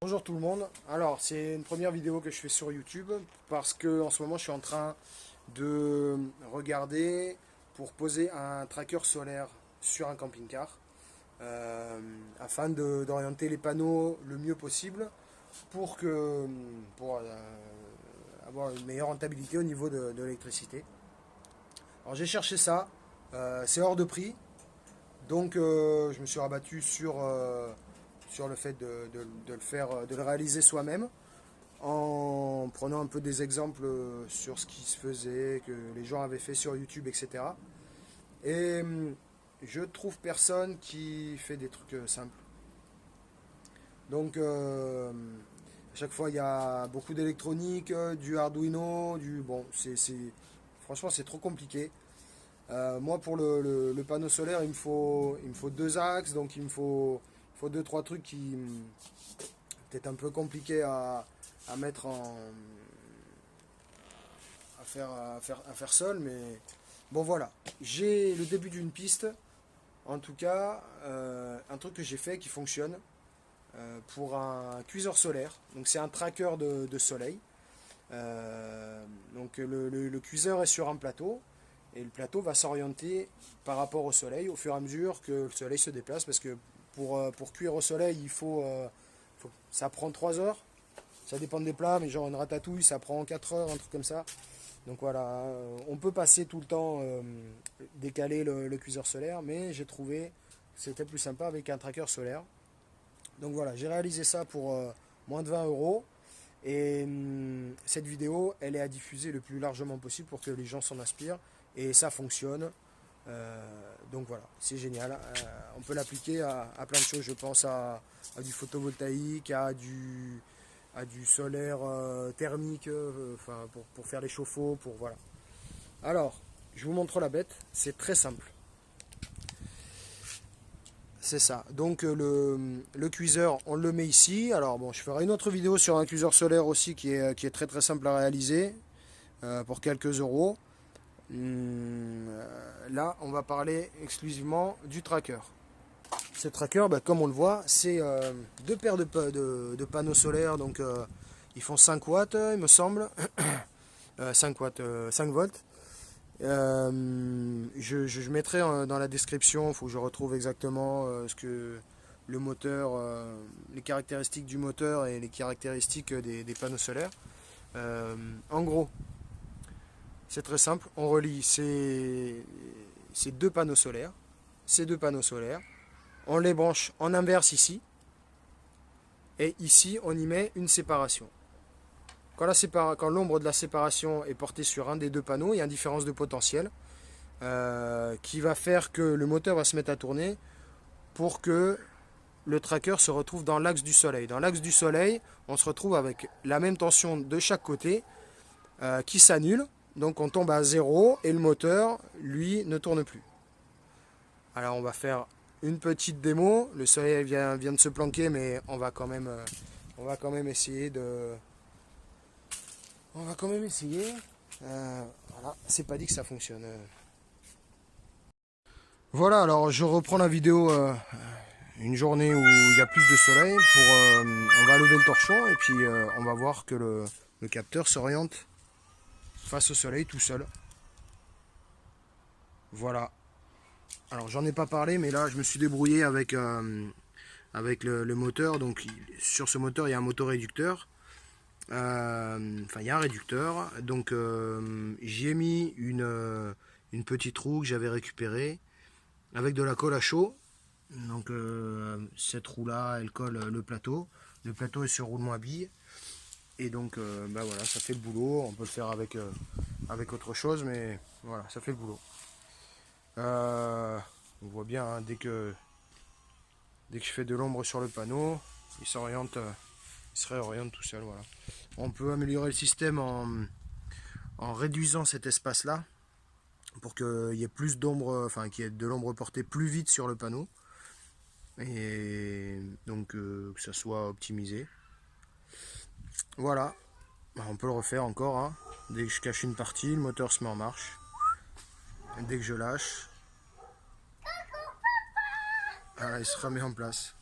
Bonjour tout le monde. Alors, c'est une première vidéo que je fais sur YouTube parce que en ce moment je suis en train de regarder pour poser un tracker solaire sur un camping-car afin d'orienter les panneaux le mieux possible pour avoir une meilleure rentabilité au niveau de l'électricité. Alors j'ai cherché ça, c'est hors de prix, donc je me suis rabattu sur le fait de le faire, de le réaliser soi-même, en prenant un peu des exemples sur ce qui se faisait, que les gens avaient fait sur YouTube, etc. Et je trouve personne qui fait des trucs simples. Donc à chaque fois il y a beaucoup d'électronique, du Arduino, bon, franchement c'est trop compliqué. Moi pour le panneau solaire il me faut deux axes, donc il me faut deux trois trucs qui peut-être un peu compliqués à mettre à faire seul, mais bon voilà. J'ai le début d'une piste, en tout cas un truc que j'ai fait qui fonctionne pour un cuiseur solaire. Donc c'est un tracker de soleil. Donc le cuiseur est sur un plateau et le plateau va s'orienter par rapport au soleil au fur et à mesure que le soleil se déplace, parce que pour cuire au soleil ça prend 3 heures. Ça dépend des plats, mais genre une ratatouille ça prend 4 heures, un truc comme ça. Donc voilà, on peut passer tout le temps décaler le cuiseur solaire, mais j'ai trouvé que c'était plus sympa avec un tracker solaire. Donc voilà, j'ai réalisé ça pour moins de 20 euros. Et cette vidéo, elle est à diffuser le plus largement possible pour que les gens s'en inspirent. Et ça fonctionne. Donc voilà, c'est génial. On peut l'appliquer à plein de choses. Je pense à du photovoltaïque, à du solaire thermique, enfin, pour faire les chauffe-eau. Voilà. Alors, je vous montre la bête. C'est très simple. C'est ça. Donc le cuiseur, on le met ici. Alors bon, je ferai une autre vidéo sur un cuiseur solaire aussi qui est très très simple à réaliser pour quelques euros. Là, on va parler exclusivement du tracker. Ce tracker, comme on le voit, c'est deux paires de panneaux solaires. Donc ils font 5 watts, il me semble. 5 watts, 5 volts. Je mettrai dans la description, il faut que je retrouve exactement ce que le moteur, les caractéristiques du moteur et les caractéristiques des panneaux solaires. En gros, c'est très simple, on relie ces deux panneaux solaires, on les branche en inverse ici, et ici on y met une séparation. Quand l'ombre de la séparation est portée sur un des deux panneaux, il y a une différence de potentiel qui va faire que le moteur va se mettre à tourner pour que le tracker se retrouve dans l'axe du soleil. Dans l'axe du soleil, on se retrouve avec la même tension de chaque côté qui s'annule. Donc on tombe à 0 et le moteur, lui, ne tourne plus. Alors on va faire une petite démo. Le soleil vient de se planquer, mais on va quand même essayer de... On va quand même essayer. Voilà, c'est pas dit que ça fonctionne. Voilà, alors je reprends la vidéo une journée où il y a plus de soleil. On va lever le torchon et puis on va voir que le capteur s'oriente face au soleil tout seul. Voilà. Alors j'en ai pas parlé, mais là je me suis débrouillé avec le moteur. Donc sur ce moteur il y a un motoréducteur. Enfin il y a un réducteur, donc j'y ai mis une petite roue que j'avais récupérée avec de la colle à chaud. Donc cette roue là elle colle le plateau est sur roulement à billes, et donc voilà, ça fait le boulot. On peut le faire avec autre chose, mais voilà, ça fait le boulot. On voit bien, hein, dès que je fais de l'ombre sur le panneau, il se réoriente tout seul. Voilà. On peut améliorer le système en réduisant cet espace là pour qu'il y ait plus d'ombre, enfin qu'il y ait de l'ombre portée plus vite sur le panneau, et donc que ça soit optimisé. Voilà. On peut le refaire encore, hein. Dès que je cache une partie, le moteur se met en marche. Dès que je lâche, voilà, il se remet en place.